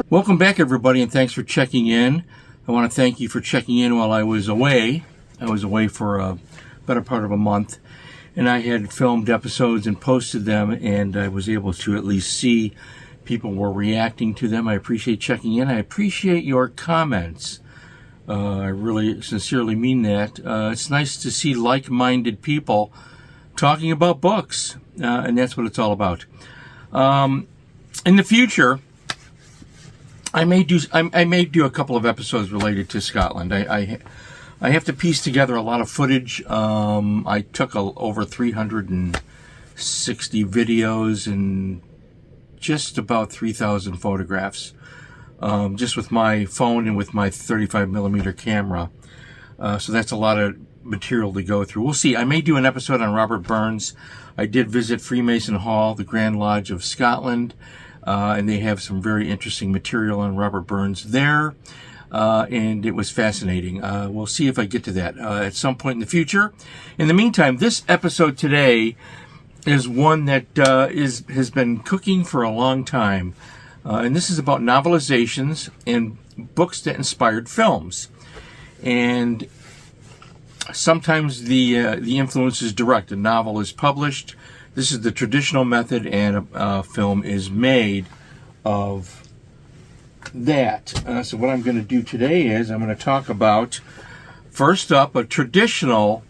Welcome back, everybody, and thanks for checking in. I want to thank you for checking in while I was away. I was away for a better part of a month, and I had filmed episodes and posted them, and I was able to at least see people were reacting to them. I appreciate checking in. I appreciate your comments. I really sincerely mean that. It's nice to see like-minded people talking about books, and that's what it's all about. In the future, I may do a couple of episodes related to Scotland. I have to piece together a lot of footage. I took over 360 videos and just about 3,000 photographs, just with my phone and with my 35mm camera. So that's a lot of material to go through. We'll see. I may do an episode on Robert Burns. I did visit Freemason Hall, the Grand Lodge of Scotland. And they have some very interesting material on Robert Burns there, and it was fascinating. We'll see if I get to that at some point in the future. In the meantime, this episode today is one that has been cooking for a long time, and this is about novelizations and books that inspired films. And sometimes the influence is direct. A novel is published. This is the traditional method, and a film is made of that. So what I'm going to do today is I'm going to talk about, first up, a traditional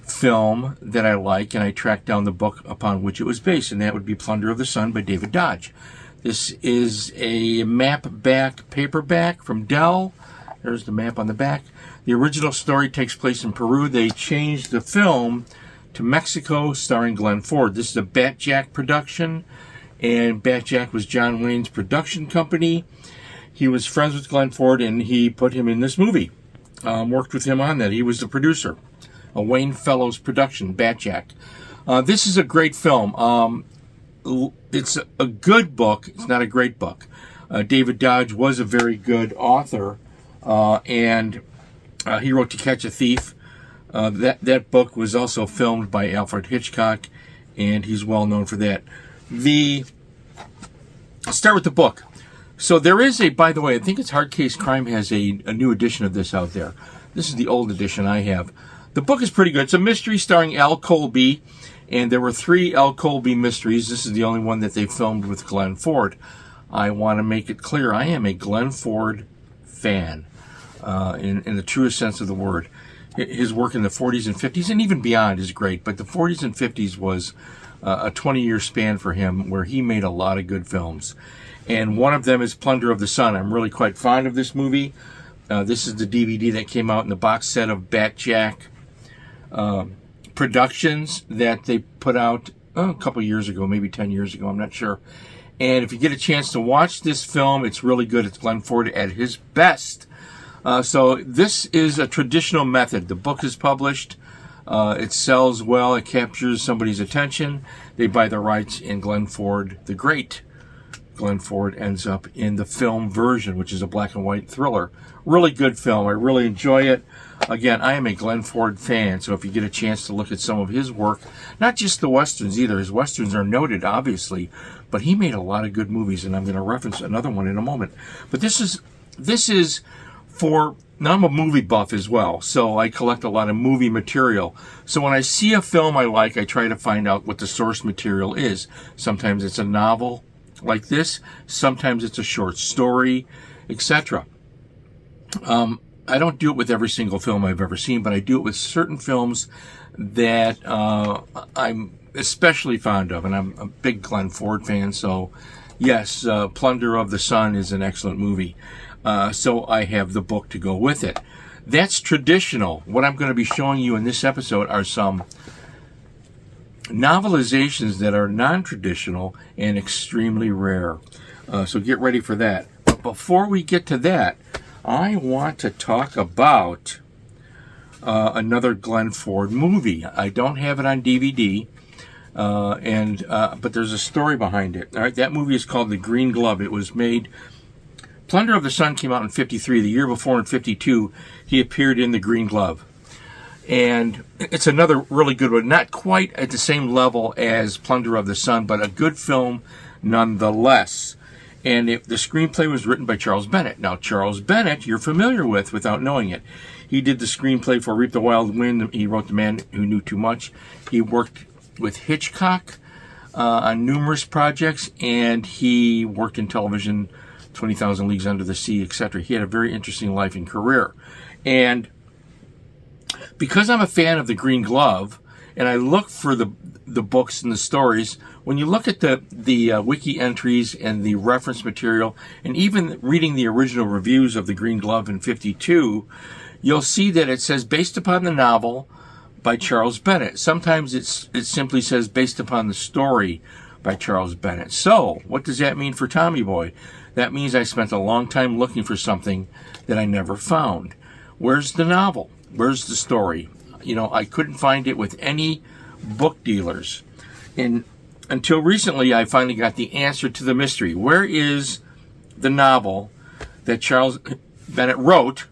film that I like, and I tracked down the book upon which it was based, and that would be Plunder of the Sun by David Dodge. This is a map back paperback from Dell. There's the map on the back. The original story takes place in Peru. They changed the film to Mexico, starring Glenn Ford. This is a Batjack production, and Batjack was John Wayne's production company. He was friends with Glenn Ford, and he put him in this movie. Worked with him on that. He was the producer. A Wayne Fellows production, Batjack. This is a great film. It's a good book. It's not a great book. David Dodge was a very good author, and he wrote To Catch a Thief. That book was also filmed by Alfred Hitchcock, and he's well known for that. I'll start with the book. So there is by the way, I think it's Hard Case Crime has a new edition of this out there. This is the old edition I have. The book is pretty good. It's a mystery starring Al Colby, and there were 3 Al Colby mysteries. This is the only one that they filmed with Glenn Ford. I want to make it clear, I am a Glenn Ford fan, in the truest sense of the word. His work in the 40s and 50s and even beyond is great, but the 40s and 50s was a 20-year span for him where he made a lot of good films. And one of them is Plunder of the Sun. I'm really quite fond of this movie. This is the DVD that came out in the box set of Batjack productions that they put out a couple years ago, maybe 10 years ago, I'm not sure. And if you get a chance to watch this film, it's really good. It's Glenn Ford at his best. So this is a traditional method. The book is published. It sells well. It captures somebody's attention. They buy the rights, and Glenn Ford, the great Glenn Ford, ends up in the film version, which is a black and white thriller. Really good film. I really enjoy it. Again, I am a Glenn Ford fan, so if you get a chance to look at some of his work, not just the Westerns either. His Westerns are noted, obviously, but he made a lot of good movies, and I'm going to reference another one in a moment. But this is now I'm a movie buff as well, so I collect a lot of movie material. So when I see a film I like, I try to find out what the source material is. Sometimes it's a novel like this, sometimes it's a short story, etc. I don't do it with every single film I've ever seen, but I do it with certain films that I'm especially fond of, and I'm a big Glenn Ford fan, so yes, Plunder of the Sun is an excellent movie. So I have the book to go with it. That's traditional. What I'm going to be showing you in this episode are some novelizations that are non-traditional and extremely rare. So get ready for that. But before we get to that, I want to talk about another Glenn Ford movie. I don't have it on DVD, but there's a story behind it. All right, that movie is called The Green Glove. It was made... Plunder of the Sun came out in 53. The year before, in 52, he appeared in The Green Glove. And it's another really good one. Not quite at the same level as Plunder of the Sun, but a good film nonetheless. And the screenplay was written by Charles Bennett. Now, Charles Bennett, you're familiar with without knowing it. He did the screenplay for Reap the Wild Wind. He wrote The Man Who Knew Too Much. He worked with Hitchcock on numerous projects, and he worked in television, 20,000 Leagues Under the Sea, etc. He had a very interesting life and career. And because I'm a fan of The Green Glove, and I look for the books and the stories, when you look at the wiki entries and the reference material, and even reading the original reviews of The Green Glove in '52, you'll see that it says based upon the novel by Charles Bennett. Sometimes it simply says based upon the story by Charles Bennett. So, what does that mean for Tommy Boy? That means I spent a long time looking for something that I never found. Where's the novel? Where's the story? I couldn't find it with any book dealers. And until recently, I finally got the answer to the mystery. Where is the novel that Charles Bennett wrote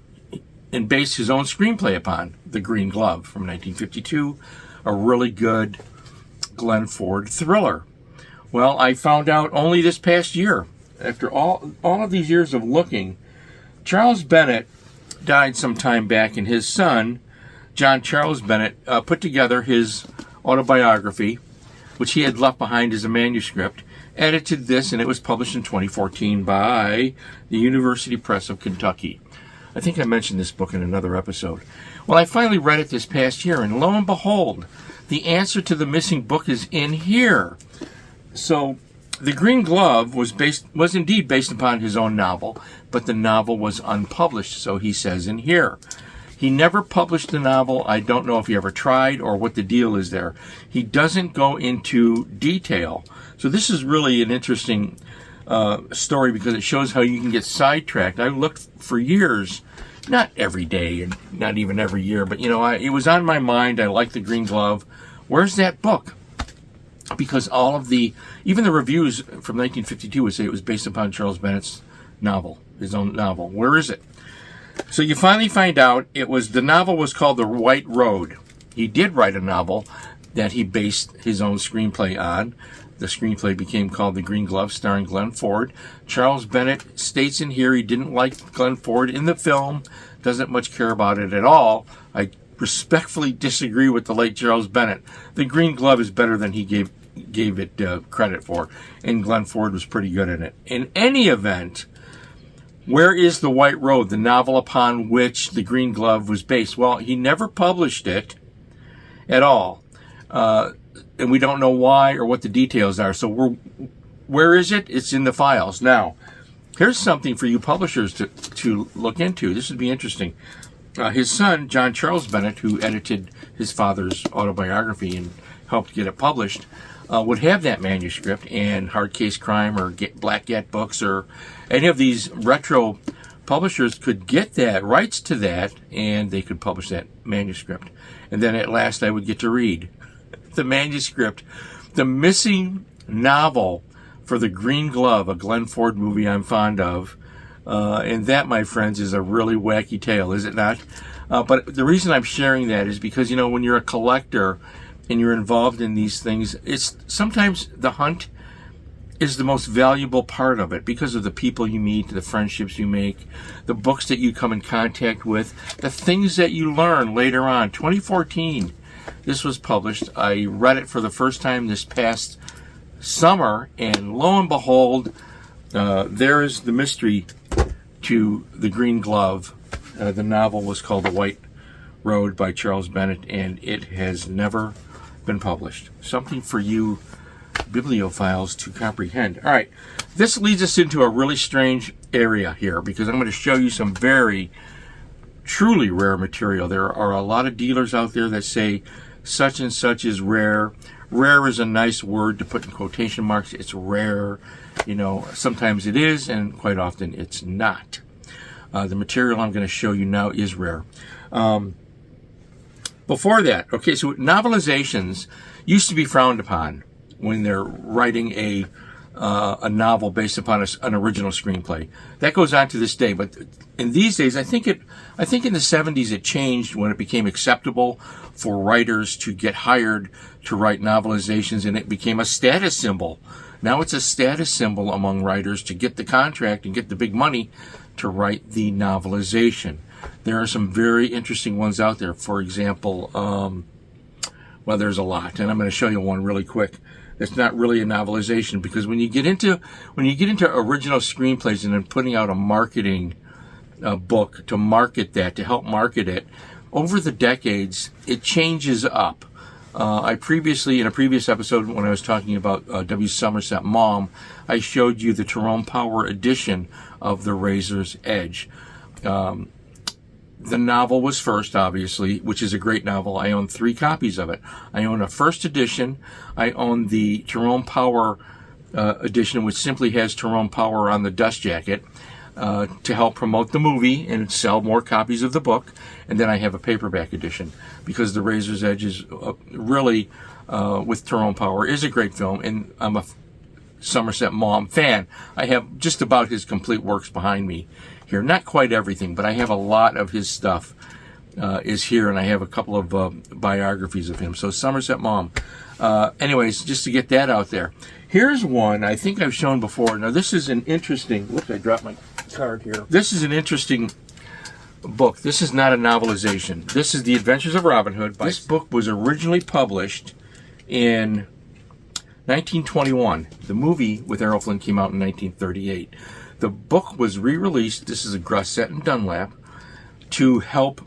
and based his own screenplay upon? The Green Glove from 1952, a really good Glenn Ford thriller. Well, I found out only this past year. After all of these years of looking, Charles Bennett died some time back, and his son, John Charles Bennett, put together his autobiography, which he had left behind as a manuscript, edited this, and it was published in 2014 by the University Press of Kentucky. I think I mentioned this book in another episode. Well, I finally read it this past year, and lo and behold, the answer to the missing book is in here. So, The Green Glove was indeed based upon his own novel, but the novel was unpublished, so he says in here. He never published the novel. I don't know if he ever tried or what the deal is there. He doesn't go into detail. So this is really an interesting story because it shows how you can get sidetracked. I looked for years, not every day and not even every year, but it was on my mind. I liked The Green Glove. Where's that book? Because even the reviews from 1952 would say it was based upon Charles Bennett's novel, his own novel. Where is it? So you finally find out the novel was called The White Road. He did write a novel that he based his own screenplay on. The screenplay became called The Green Glove, starring Glenn Ford. Charles Bennett states in here he didn't like Glenn Ford in the film, doesn't much care about it at all. I respectfully disagree with the late Charles Bennett. The Green Glove is better than he gave it credit for, and Glenn Ford was pretty good in it. In any event, where is The White Road, the novel upon which The Green Glove was based? Well, he never published it at all, and we don't know why or what the details are. So where is it? It's in the files. Now, here's something for you publishers to look into. This would be interesting. His son, John Charles Bennett, who edited his father's autobiography and helped get it published, would have that manuscript, and Hard Case Crime or Black Cat Books or any of these retro publishers could get that, rights to that, and they could publish that manuscript. And then at last I would get to read the manuscript, the missing novel for The Green Glove, a Glenn Ford movie I'm fond of. And that, my friends, is a really wacky tale, is it not? But the reason I'm sharing that is because, when you're a collector and you're involved in these things, it's sometimes the hunt is the most valuable part of it because of the people you meet, the friendships you make, the books that you come in contact with, the things that you learn later on. 2014, this was published. I read it for the first time this past summer, and lo and behold, there is the mystery to The Green Glove. The novel was called The White Road by Charles Bennett, and it has never been published. Something for you bibliophiles to comprehend. All right, this leads us into a really strange area here because I'm going to show you some very, truly rare material. There are a lot of dealers out there that say such and such is rare. Rare is a nice word to put in quotation marks. It's rare. Sometimes it is, and quite often it's not. The material I'm going to show you now is rare. Before that, okay, so novelizations used to be frowned upon when they're writing a a novel based upon an original screenplay. That goes on to this day, but in these days, I think in the 70s it changed when it became acceptable for writers to get hired to write novelizations, and it became a status symbol. Now it's a status symbol among writers to get the contract and get the big money to write the novelization. There are some very interesting ones out there. For example, well, there's a lot, and I'm going to show you one really quick. It's not really a novelization, because when you get into original screenplays and then putting out a marketing book to market that, to help market it, over the decades it changes up. I previously, in a previous episode when I was talking about W. Somerset Maugham, I showed you the Tyrone Power edition of The Razor's Edge. The novel was first, obviously, which is a great novel. I own 3 copies of it. I own a first edition. I own the Tyrone Power edition, which simply has Tyrone Power on the dust jacket to help promote the movie and sell more copies of the book. And then I have a paperback edition, because The Razor's Edge is really, with Tyrone Power, is a great film, and I'm a Somerset Maugham fan. I have just about his complete works behind me here. Not quite everything, but I have a lot of his stuff is here, and I have a couple of biographies of him. So Somerset Maugham. Anyways, just to get that out there. Here's one I think I've shown before. Now this is an interesting, whoops, I dropped my card here. This is an interesting book. This is not a novelization. This is The Adventures of Robin Hood. This book was originally published in 1921. The movie with Errol Flynn came out in 1938. The book was re-released, this is a Grosset and Dunlap, to help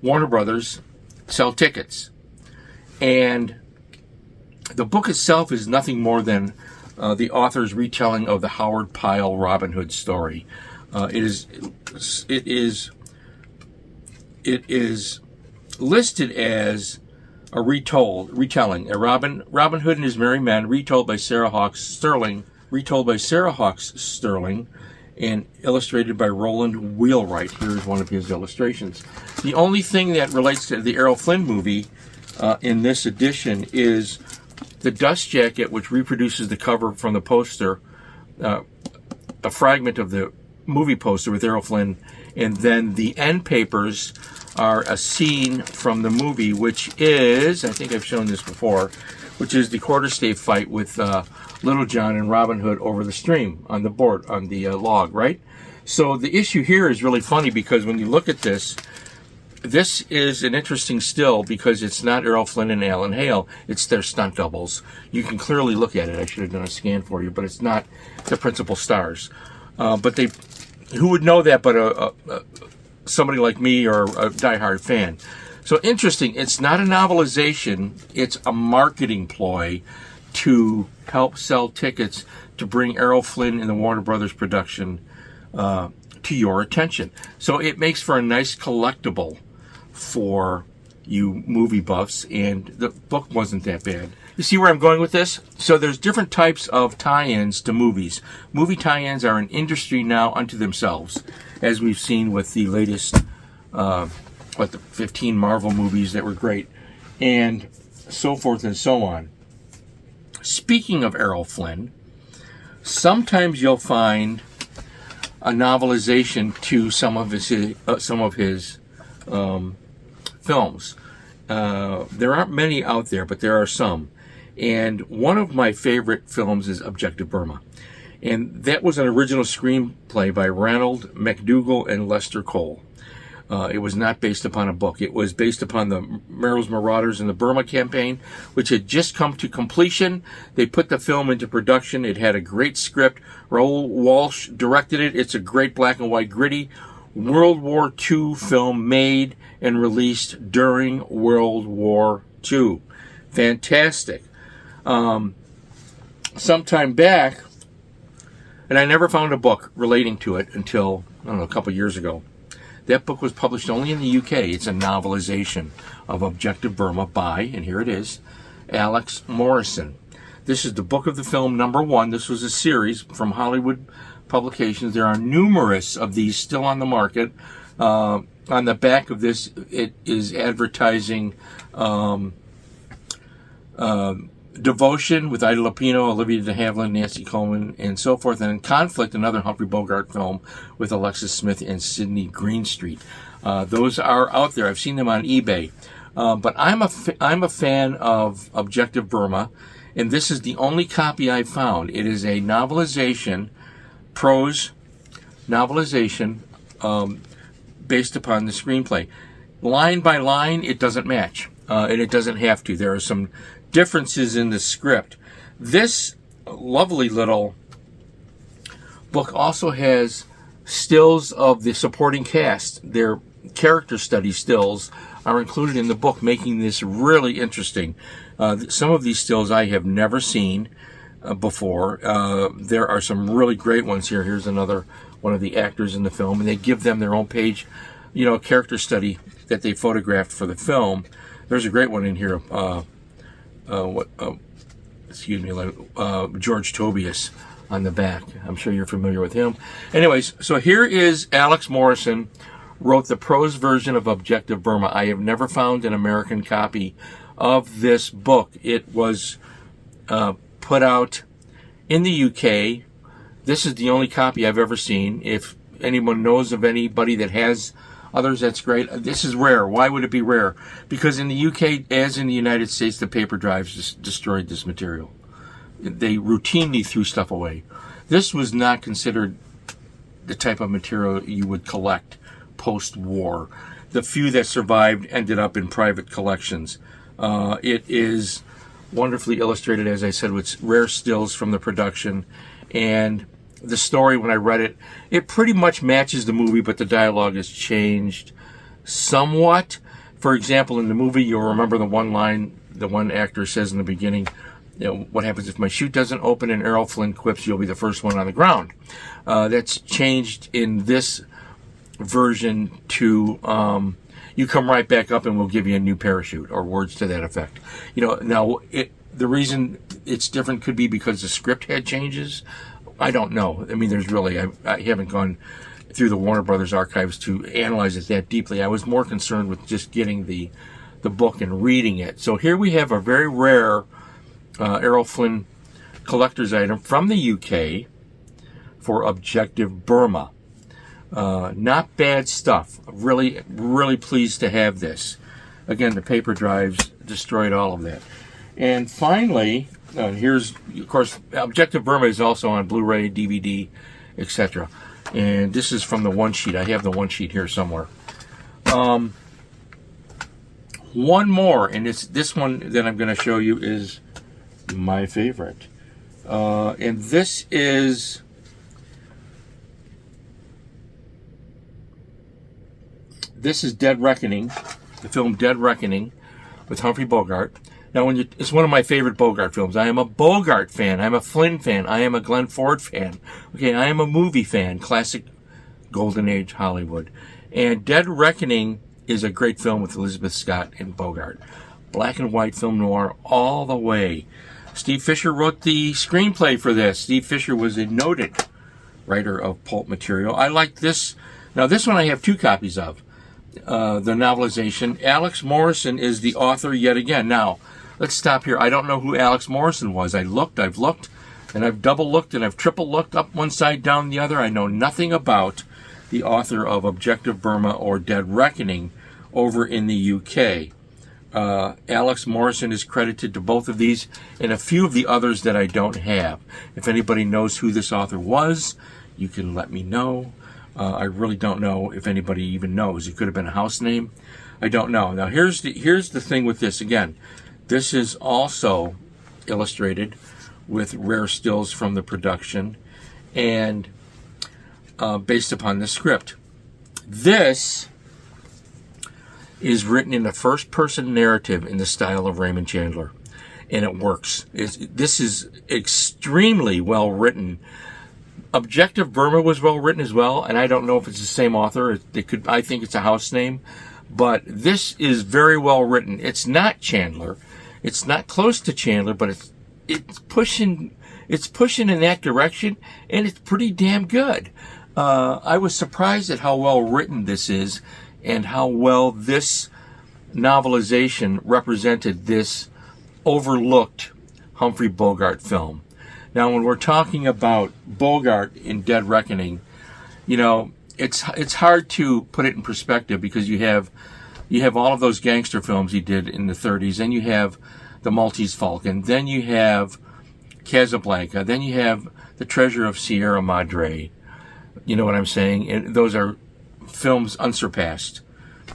Warner Brothers sell tickets. And the book itself is nothing more than the author's retelling of the Howard Pyle Robin Hood story. It is listed as a retelling, a Robin Hood and His Merry Men, retold by Sarah Hawkes Sterling, and illustrated by Roland Wheelwright. Here's one of his illustrations. The only thing that relates to the Errol Flynn movie in this edition is the dust jacket, which reproduces the cover from the poster, a fragment of the movie poster with Errol Flynn, and then the end papers are a scene from the movie, which is, I think I've shown this before, which is the quarterstaff fight with Little John and Robin Hood over the stream on the board, on the log, right? So the issue here is really funny, because when you look at this, this is an interesting still, because it's not Errol Flynn and Alan Hale, it's their stunt doubles. You can clearly look at it. I should have done a scan for you, but it's not the principal stars. But they, who would know that but somebody like me or a diehard fan? So interesting, it's not a novelization, it's a marketing ploy to help sell tickets to bring Errol Flynn and the Warner Brothers production to your attention. So it makes for a nice collectible for you movie buffs, and the book wasn't that bad. You see where I'm going with this? So there's different types of tie-ins to movies. Movie tie-ins are an industry now unto themselves, as we've seen with the latest, the 15 Marvel movies that were great, and so forth and so on. Speaking of Errol Flynn, sometimes you'll find a novelization to some of his films. There aren't many out there, but there are some. And one of my favorite films is Objective Burma. And that was an original screenplay by Ranald McDougall and Lester Cole. It was not based upon a book. It was based upon the Merrill's Marauders and the Burma campaign, which had just come to completion. They put the film into production. It had a great script. Raoul Walsh directed it. It's a great black and white, gritty World War II film made and released during World War II. Fantastic. Sometime back, and I never found a book relating to it until, I don't know, a couple years ago. That book was published only in the UK. It's a novelization of Objective Burma by, and here it is, Alex Morrison. This is the book of the film #1. This was a series from Hollywood Publications. There are numerous of these still on the market. On the back of this, it is advertising Devotion with Ida Lupino, Olivia de Havilland, Nancy Coleman, and so forth. And then Conflict, another Humphrey Bogart film with Alexis Smith and Sidney Greenstreet. Those are out there. I've seen them on eBay. But I'm a fan of Objective Burma, and this is the only copy I found. It is a novelization, prose novelization, based upon the screenplay. Line by line, it doesn't match, and it doesn't have to. There are some differences in the script. This lovely little book also has stills of the supporting cast. Their character study stills are included in the book, making this really interesting. Some of these stills I have never seen before. There are some really great ones here. Here's another one of the actors in the film, and they give them their own page, character study that they photographed for the film. There's a great one in here. George Tobias on the back. I'm sure you're familiar with him. Anyways, so here is Alex Morrison wrote the prose version of Objective Burma. I have never found an American copy of this book. It was put out in the UK. This is the only copy I've ever seen. If anyone knows of anybody that has others, that's great. This is rare. Why would it be rare? Because in the UK, as in the United States, the paper drives just destroyed this material. They routinely threw stuff away. This was not considered the type of material you would collect post-war. The few that survived ended up in private collections. It is wonderfully illustrated, as I said, with rare stills from the production. And the story, when I read it, it pretty much matches the movie, but the dialogue has changed somewhat. For example, in the movie, you'll remember the one line the one actor says in the beginning, what happens if my chute doesn't open, and Errol Flynn quips, you'll be the first one on the ground. That's changed in this version to you come right back up and we'll give you a new parachute, or words to that effect. Now the reason it's different could be because the script had changes. I don't know. I mean, there's really, I haven't gone through the Warner Brothers archives to analyze it that deeply. I was more concerned with just getting the book and reading it. So here we have a very rare Errol Flynn collector's item from the UK for Objective Burma. Not bad stuff. Really, really pleased to have this. Again, the paper drives destroyed all of that. And finally, here's, of course, Objective Burma is also on Blu-ray, DVD, etc. And this is from the one sheet. I have the one sheet here somewhere. One more, and this one that I'm going to show you is my favorite. And this is Dead Reckoning, the film Dead Reckoning with Humphrey Bogart. Now, it's one of my favorite Bogart films. I am a Bogart fan. I'm a Flynn fan. I am a Glenn Ford fan. Okay, I am a movie fan. Classic Golden Age Hollywood. And Dead Reckoning is a great film with Elizabeth Scott and Bogart. Black and white film noir all the way. Steve Fisher wrote the screenplay for this. Steve Fisher was a noted writer of pulp material. I like this. Now, this one I have two copies of. The novelization. Alex Morrison is the author yet again. Now, let's stop here. I don't know who Alex Morrison was. I've looked, and I've double looked, and I've triple looked up one side, down the other. I know nothing about the author of Objective Burma or Dead Reckoning over in the UK. Alex Morrison is credited to both of these and a few of the others that I don't have. If anybody knows who this author was, you can let me know. I really don't know if anybody even knows. It could have been a house name. I don't know. Now, here's the thing with this. Again, this is also illustrated with rare stills from the production and based upon the script. This is written in a first-person narrative in the style of Raymond Chandler, and it works. This is extremely well written. Objective Burma was well written as well, and I don't know if it's the same author. I think it's a house name, but this is very well written. It's not Chandler. It's not close to Chandler, but it's pushing in that direction, and it's pretty damn good. I was surprised at how well written this is and how well this novelization represented this overlooked Humphrey Bogart film. Now, when we're talking about Bogart in Dead Reckoning, you know, it's hard to put it in perspective, because you have all of those gangster films he did in the 30s, then you have The Maltese Falcon, then you have Casablanca, then you have The Treasure of Sierra Madre. You know what I'm saying? And those are films unsurpassed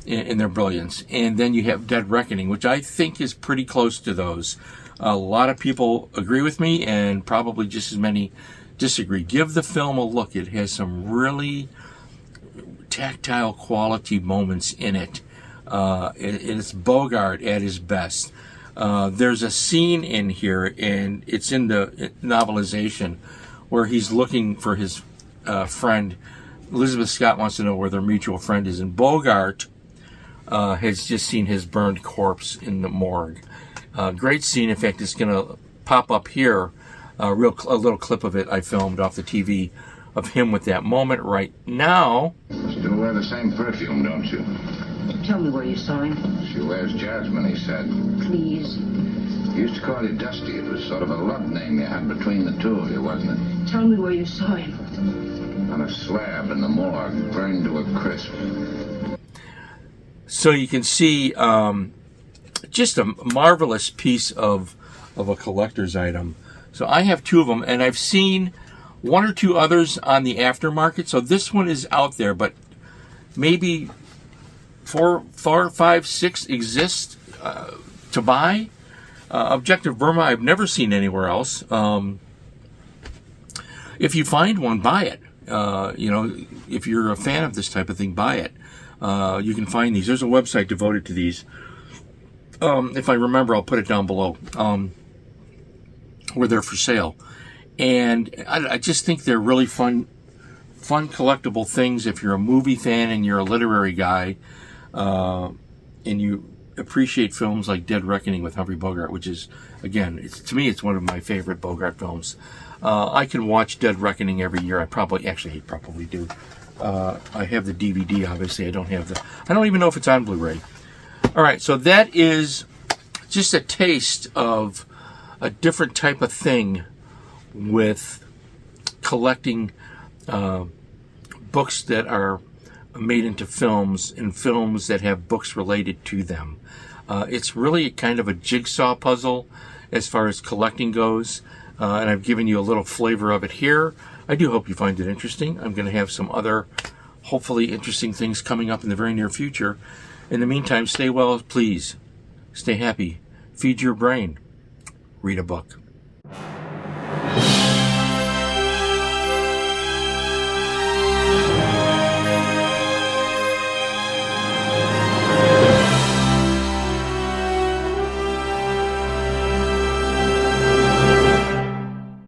in their brilliance. And then you have Dead Reckoning, which I think is pretty close to those. A lot of people agree with me, and probably just as many disagree. Give the film a look. It has some really tactile quality moments in it. It's Bogart at his best. There's a scene in here, and it's in the novelization, where he's looking for his friend. Elizabeth Scott wants to know where their mutual friend is, and Bogart has just seen his burned corpse in the morgue. Great scene. In fact, it's going to pop up here. A little clip of it I filmed off the TV of him with that moment right now. Still wear the same perfume, don't you? Tell me where you saw him. She wears jasmine, he said. Please. He used to call you Dusty. It was sort of a love name you had between the two of you, wasn't it? Tell me where you saw him. On a slab in the morgue, burned to a crisp. So you can see just a marvelous piece of a collector's item. So I have two of them, and I've seen one or two others on the aftermarket. So this one is out there, but maybe 4, 5, 6 exist to buy. Objective Burma, I've never seen anywhere else. If you find one, buy it. You know, if you're a fan of this type of thing, buy it. You can find these. There's a website devoted to these. If I remember, I'll put it down below, where they're for sale. And I just think they're really fun collectible things. If you're a movie fan and you're a literary guy, and you appreciate films like Dead Reckoning with Humphrey Bogart, which is, again, to me, it's one of my favorite Bogart films. I can watch Dead Reckoning every year. I probably do. I have the DVD, obviously. I don't even know if it's on Blu-ray. All right, so that is just a taste of a different type of thing with collecting books that are made into films, and films that have books related to them. It's really kind of a jigsaw puzzle as far as collecting goes, and I've given you a little flavor of it here. I do hope you find it interesting. I'm going to have some other, hopefully interesting things coming up in the very near future. In the meantime, stay well, please. Stay happy. Feed your brain. Read a book.